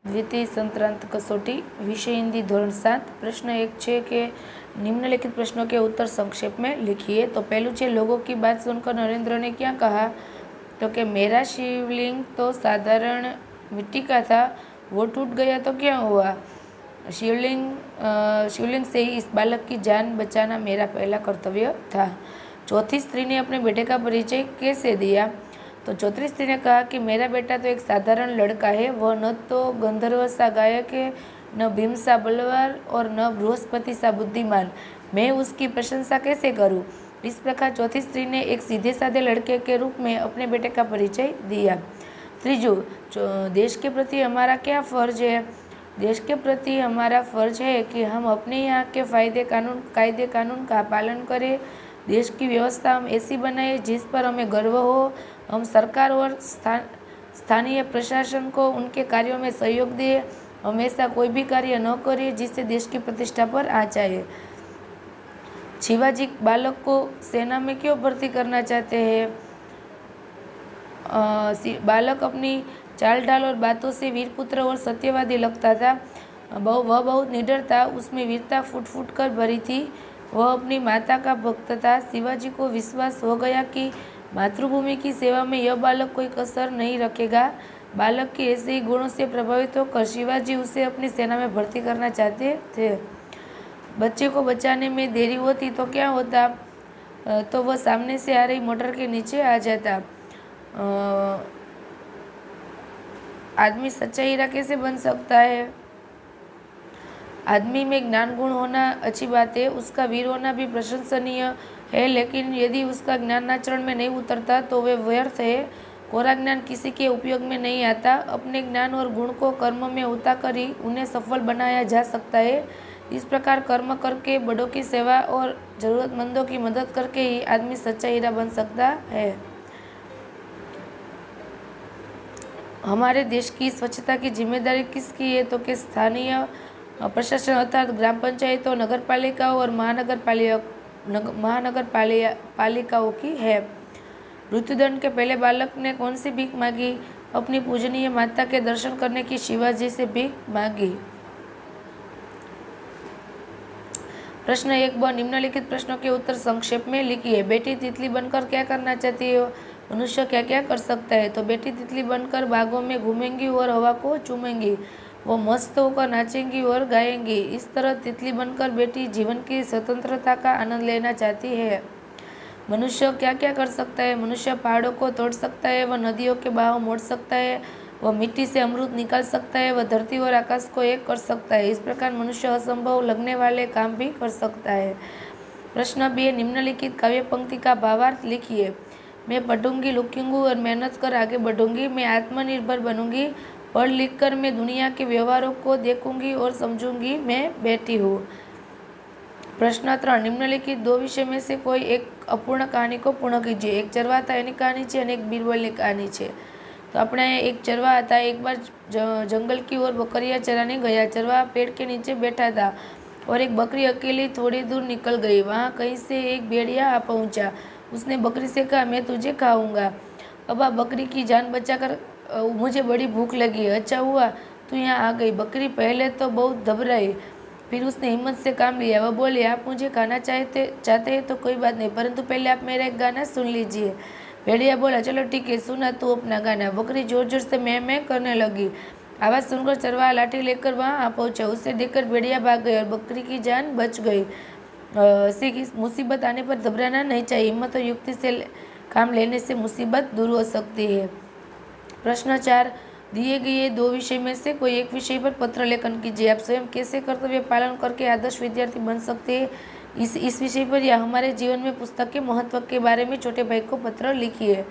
द्वितीय संक्रांत कसौटी विषय हिंदी धोरण 7 प्रश्न 1 है कि निम्नलिखित प्रश्नों के उत्तर संक्षेप में लिखिए। तो पहलू है लोगों की बात सुनकर नरेंद्र ने क्या कहा, तो कि मेरा शिवलिंग तो साधारण मिट्टी का था, वो टूट गया तो क्या हुआ। शिवलिंग से ही इस बालक की जान बचाना मेरा पहला कर्तव्य था। चौथी स्त्री ने अपने बेटे का परिचय कैसे दिया, तो चौथी स्त्री ने कहा कि मेरा बेटा तो एक साधारण लड़का है, वह न तो गंधर्व सा गायक है, न भीम सा बलवान और न बृहस्पति सा बुद्धिमान। मैं उसकी प्रशंसा कैसे करूं। इस प्रकार चौथी स्त्री ने एक सीधे साधे लड़के के रूप में अपने बेटे का परिचय दिया। तीजू, देश के प्रति हमारा क्या फर्ज है। देश के प्रति हमारा फर्ज है कि हम अपने यहाँ के कायदे कानून का पालन करें। देश की व्यवस्था हम ऐसी बनाए जिस पर हमें गर्व हो। हम सरकार और स्थानीय प्रशासन को उनके कार्यों में सहयोग दें। हमेशा कोई भी कार्य न करें जिससे देश की प्रतिष्ठा पर आ जाए। शिवाजी बालक को सेना में क्यों भर्ती करना चाहते हैं। बालक अपनी चाल ढाल और बातों से वीरपुत्र और सत्यवादी लगता था। वह बहुत निडर था, उसमें वीरता फूट फूट कर भरी थी। वह अपनी माता का भक्त था। शिवाजी को विश्वास हो गया कि मातृभूमि की सेवा में यह बालक कोई कसर नहीं रखेगा। बालक के ऐसे ही गुणों से प्रभावित होकर शिवाजी उसे अपनी सेना में भर्ती करना चाहते थे। बच्चे को बचाने में देरी होती तो क्या होता, तो वह सामने से आ रही मोटर के नीचे आ जाता। आदमी सच्चा हीरा कैसे बन सकता है। आदमी में ज्ञान गुण होना अच्छी बात है, उसका वीर होना भी प्रशंसनीय है, लेकिन यदि उसका ज्ञान आचरण में नहीं उतरता तो वे व्यर्थ है। कोरा ज्ञान किसी के उपयोग में नहीं आता। अपने ज्ञान और गुण को कर्म में उतारकर ही उन्हें सफल बनाया जा सकता है। इस प्रकार कर्म करके, बड़ों की सेवा और जरूरतमंदों की मदद करके ही आदमी सच्चा हीरा बन सकता है। हमारे देश की स्वच्छता की जिम्मेदारी किसकी है, तो कि स्थानीय प्रशासन अर्थात ग्राम पंचायतों, नगर पालिकाओं और महानगर पालिकाओं की है। मृत्युदंड के पहले बालक ने कौन सी भीख मांगी। अपनी पूजनीय माता के दर्शन करने की शिवाजी से भीख मांगी। प्रश्न 1 निम्नलिखित प्रश्नों के उत्तर संक्षेप में लिखिए। बेटी तितली बनकर क्या करना चाहती हो। मनुष्य क्या क्या कर सकता है, तो बेटी तितली बनकर बागों में घूमेंगी और हवा को चूमेंगी। वो मस्त होकर नाचेंगी और गाएंगी। इस तरह तितली बनकर बेटी जीवन की स्वतंत्रता का आनंद लेना चाहती है। मनुष्य क्या क्या कर सकता है। मनुष्य पहाड़ों को तोड़ सकता है, वह नदियों के बहाव मोड़ सकता है, वह मिट्टी से अमृत निकाल सकता है, वह धरती और आकाश को एक कर सकता है। इस प्रकार मनुष्य असंभव लगने वाले काम भी कर सकता है। प्रश्न 2 निम्नलिखित काव्य पंक्ति का भावार्थ लिखिए। मैं पढ़ूंगी, लिखूंगी और मेहनत कर आगे बढ़ूंगी। मैं आत्मनिर्भर बनूंगी। पढ़ लिख कर मैं दुनिया के व्यवहारों को देखूंगी और समझूंगी। मैं बेटी हूँ। प्रश्न 3 निम्नलिखित 2 विषय में से कोई एक अपूर्ण कहानी को पूर्ण कीजिए। एक चरवाहा एनी कहानी है और एक बीरबलनी कहानी है। तो अपने एक चरवाहा था। एक बार जंगल की ओर बकरियां चराने गया। चरवाहा पेड़ के नीचे बैठा था और एक बकरी अकेली थोड़ी दूर निकल गई। वहाँ कहीं से एक भेड़िया आ पहुँचा। उसने बकरी से कहा, मैं तुझे खाऊंगा। अब आप बकरी की जान बचाकर, मुझे बड़ी भूख लगी है। अच्छा हुआ तू यहाँ आ गई। बकरी पहले तो बहुत घबराई, फिर उसने हिम्मत से काम लिया। वह बोली, आप मुझे खाना चाहते हैं तो कोई बात नहीं, परंतु पहले आप मेरा एक गाना सुन लीजिए। भेड़िया बोला, चलो ठीक है, सुना तू अपना गाना। बकरी जोर जोर से मैं करने लगी। आवाज़ सुनकर चरवाहा लाठी लेकर वहाँ आ पहुँचा। उसे देखकर भेड़िया भाग गई और बकरी की जान बच गई। मुसीबत आने पर घबराना नहीं चाहिए। हिम्मत और युक्ति से काम लेने से मुसीबत दूर हो सकती है। प्रश्न 4 दिए गए 2 विषय में से कोई एक विषय पर पत्र लेखन कीजिए। आप स्वयं कैसे कर्तव्य पालन करके आदर्श विद्यार्थी बन सकते हैं, इस विषय पर या हमारे जीवन में पुस्तक के महत्व के बारे में छोटे भाई को पत्र लिखिए।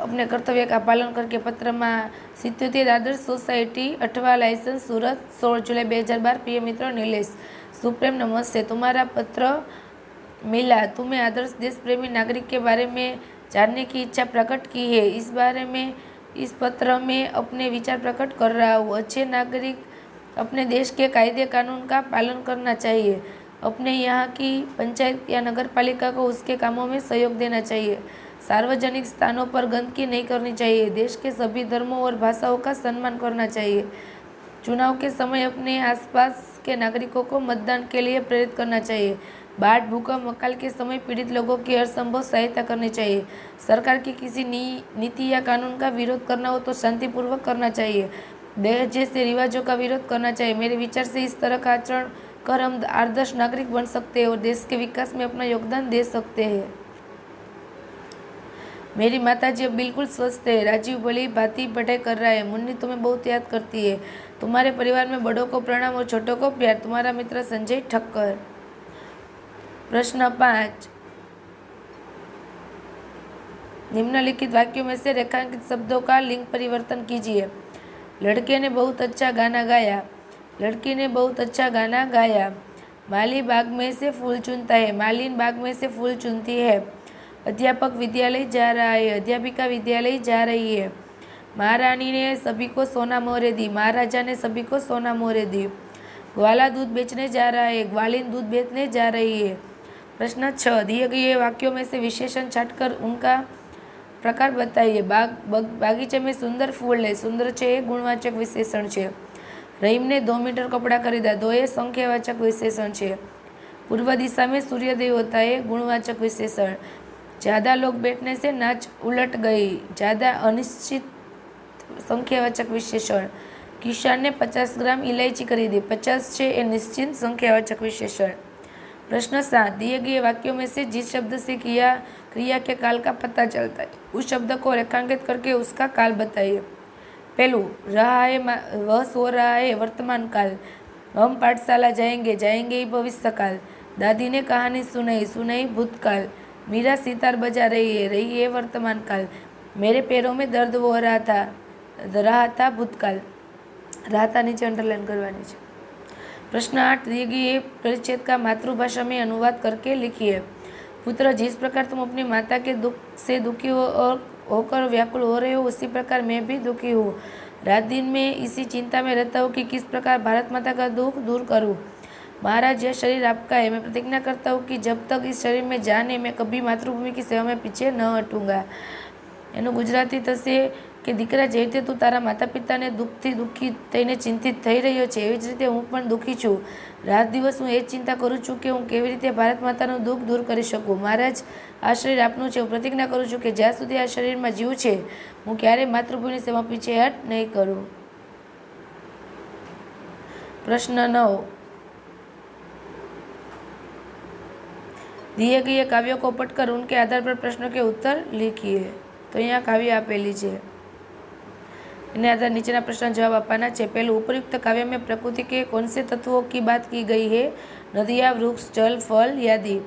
अपने कर्तव्य का पालन करके पत्र में 77 आदर्श सोसाइटी 8वां लाइसेंस सूरत 16 जुलाई 2012 प्रिय मित्र नीलेश सुप्रेम नमस्ते। तुम्हारा पत्र मिला। तुम्हें आदर्श देश प्रेमी नागरिक के बारे में जानने की इच्छा प्रकट की है। इस बारे में इस पत्र में अपने विचार प्रकट कर रहा हूँ। अच्छे नागरिक अपने देश के कायदे कानून का पालन करना चाहिए। अपने यहाँ की पंचायत या नगर पालिका को उसके कामों में सहयोग देना चाहिए। सार्वजनिक स्थानों पर गंदगी नहीं करनी चाहिए। देश के सभी धर्मों और भाषाओं का सम्मान करना चाहिए। चुनाव के समय अपने आसपास के नागरिकों को मतदान के लिए प्रेरित करना चाहिए। बाढ़, भूकंप, अकाल के समय पीड़ित लोगों की हर संभव सहायता करनी चाहिए। सरकार की किसी नीति या कानून का विरोध करना हो तो शांतिपूर्वक करना चाहिए। दहेज जैसे रिवाजों का विरोध करना चाहिए। मेरे विचार से इस तरह का आचरण कर हम आदर्श नागरिक बन सकते हैं और देश के विकास में अपना योगदान दे सकते हैं। मेरी माताजी अब बिल्कुल स्वस्थ है। राजीव भली भांति पढ़ाई कर रहा है। मुन्नी तुम्हें बहुत याद करती है। तुम्हारे परिवार में बड़ों को प्रणाम और छोटों को प्यार। तुम्हारा मित्र संजय ठक्कर। प्रश्न 5, निम्नलिखित वाक्यों में से रेखांकित शब्दों का लिंग परिवर्तन कीजिए। लड़के ने बहुत अच्छा गाना गाया। लड़की ने बहुत अच्छा गाना गाया। माली बाग में से फूल चुनता है। मालिन बाग में से फूल चुनती है। अध्यापक विद्यालय जा रहा है। अध्यापिका विद्यालय जा रही है। महारानी ने सभी को सोना मोहरे दी। महाराजा ने सभी को सोना मोहरे दी। ग्वाला दूध बेचने जा रहा है। ग्वालिन दूध बेचने जा रही है। प्रश्न 6, दिए गए वाक्यों में से विशेषण छांटकर उनका प्रकार बताइए। बागीचे में सुंदर फूल है। सुंदर छे એ ગુણવાચક વિશેષણ છે। રહીમ ने 2 मीटर कपड़ा खरीदा। 2 એ संख्यावाचक विशेषण છે। पूर्व दिशा में सूर्योदय होता है, गुणवाचक विशेषण। ज़्यादा लोग बैठने से नाच उलट गई। ज़्यादा अनिश्चित संख्यावाचक विशेषण। किसान ने 50 ग्राम इलायची खरीदी। 50 છે એ निश्चित संख्यावाचक विशेषण। प्रश्न 7, दिए गए वाक्यों में से जिस शब्द से क्रिया के काल का पता चलता है उस शब्द को रेखांकित करके उसका काल बताइए। पहलू, रहा है, वह सो रहा है, वर्तमान काल। हम पाठशाला जाएंगे, जाएंगे ही भविष्य काल। दादी ने कहानी सुनाई, सुनाई भूतकाल। मीरा सितार बजा रही है वर्तमान काल। मेरे पैरों में दर्द हो रहा था भूतकाल। रहा था नीचे अंडरलाइन करवानी है। प्रश्न 8, दिए गए परिच्छेद का मातृभाषा में अनुवाद करके लिखिए। पुत्र, जिस प्रकार तुम अपनी माता के दुख से दुखी हो और होकर व्याकुल हो रहे हो उसी प्रकार मैं भी दुखी हूँ। रात दिन में इसी चिंता में रहता हूँ कि किस प्रकार भारत माता का दुख दूर करूँ। महाराज, यह शरीर आपका है। मैं प्रतिज्ञा करता हूँ कि जब तक इस शरीर में जान है मैं कभी मातृभूमि की सेवा में पीछे न हटूंगा। એનું ગુજરાતી થશે કે દીકરા, જે રીતે તું તારા માતા પિતાને દુઃખથી દુઃખી થઈને ચિંતિત થઈ રહ્યો છે એવી જ રીતે હું પણ દુઃખી છું। રાત દિવસ હું એ જ ચિંતા કરું છું કે હું કેવી રીતે ભારત માતાનું દુઃખ દૂર કરી શકું। મહારાજ, આ શરીર આપનું છે। હું प्रतिज्ञा કરું છું કે જ્યાં સુધી આ શરીરમાં જીવ છે હું ક્યારેય માતૃભૂમિની સેવા પીછે હટ નહીં કરું। પ્રશ્ન 9, दिए गए काव्यों को पढ़कर उनके आधार पर प्रश्नों के उत्तर लिखिए। तो यहाँ काव्य आपेली है, इन्हें आधार नीचेना प्रश्न जवाब आपवाना है। पहलू, उपयुक्त काव्य में प्रकृति के कौन से तत्वों की बात की गई है? नदियाँ, वृक्ष, जल, फल आदि।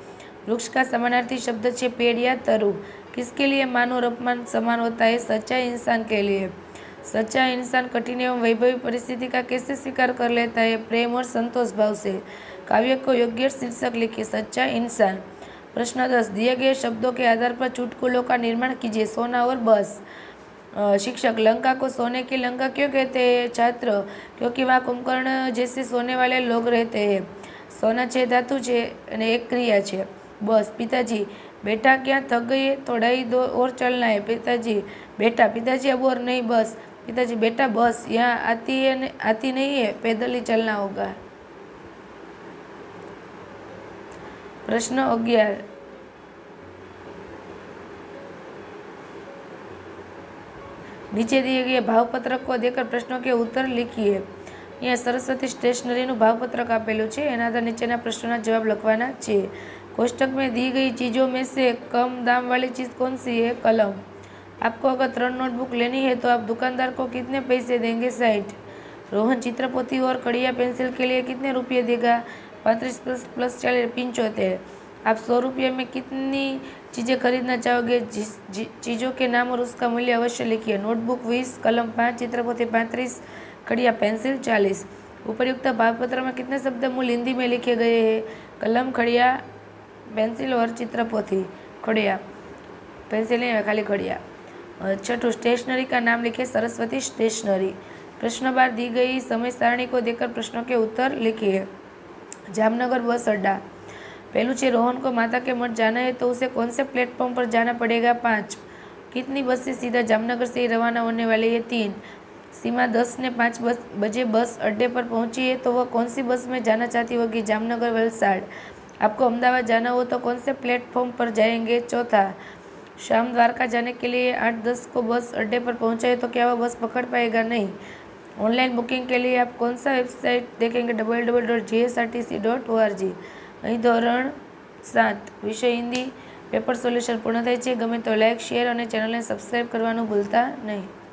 वृक्ष का समानार्थी शब्द है पेड़ या तरु। किसके लिए मान और अपमान समान होता है? सच्चा इंसान के लिए। सच्चा इंसान कठिन एवं वैभवी परिस्थिति का कैसे स्वीकार कर लेता है? प्रेम और संतोष भाव से। काव्य को योग्य शीर्षक लिखिए। सच्चा इंसान। प्रश्न 10, दिए गए शब्दों के आधार पर चुटकुलों का निर्माण कीजिए। सोना और बस। शिक्षक, लंका को सोने की लंका क्यों कहते हैं? छात्र, क्योंकि वहाँ कुंभकर्ण जैसे सोने वाले लोग रहते हैं। सोना छे धातु छे અને एक क्रिया छे। बस। पिताजी, बेटा क्या थक गई है? थोड़ा ही दो और चलना है। पिताजी, बेटा, पिताजी अब और नहीं, बस। पिताजी, बेटा बस यहाँ आती नहीं है, पैदल ही चलना होगा। प्रश्न 11, नीचे दिए गए भावपत्रक को देकर प्रश्नों के उत्तर लिखिए। यहाँ सरस्वती स्टेशनरी भावपत्रक आपेलू है, एना आधार नीचेना प्रश्नों जवाब लखवाना है। कोष्टक में दी गई चीज़ों में से कम दाम वाली चीज़ कौन सी है? कलम। आपको अगर 3 नोटबुक लेनी है तो आप दुकानदार को कितने पैसे देंगे? 60। रोहन चित्रपोती और कड़िया पेंसिल के लिए कितने रुपये देगा? 35 + 40 75। आप 100 रुपये में कितनी चीज़ें खरीदना चाहोगे? चीज़ों के नाम और उसका मूल्य अवश्य लिखिए। नोटबुक 20, कलम 5, चित्रपोती 35, कड़िया पेंसिल 40। उपयुक्त भावपत्र में कितने शब्द मूल हिंदी में लिखे गए हैं? कलम, खड़िया, पेंसिल और चित्रपोती। खड़िया, पेंसिल नहीं, खाली खड़िया। छठू, स्टेशनरी का नाम लिखे। सरस्वती स्टेशनरी। प्रश्न 12, दी गई समय सारणी को देकर प्रश्नों के उत्तर लिखिए। जामनगर बस अड्डा। पहलू छे रोहन को माता के मठ जाना है तो उसे कौन से प्लेटफॉर्म पर जाना पड़ेगा? 5। कितनी बसें सीधा जामनगर से रवाना होने वाली है? 3। सीमा 10:05 बजे बस अड्डे पर पहुंची है तो वह कौन सी बस में जाना चाहती होगी? जामनगर वलसाड। आपको अहमदाबाद जाना हो तो कौन से प्लेटफॉर्म पर जाएंगे? 4था। शाम द्वारका जाने के लिए 8:10 को बस अड्डे पर पहुंचा है तो क्या वह बस पकड़ पाएगा? नहीं। ऑनलाइन बुकिंग के लिए आप कौन सा वेबसाइट देखेंगे? www.gsrtc.org। અહીં ધોરણ 7 વિષય હિન્દી પેપર સોલ્યુશન પૂર્ણ થાય છે. ગમે તો લાઇક, શેર અને ચેનલને સબસ્ક્રાઈબ કરવાનું ભૂલતા નહીં.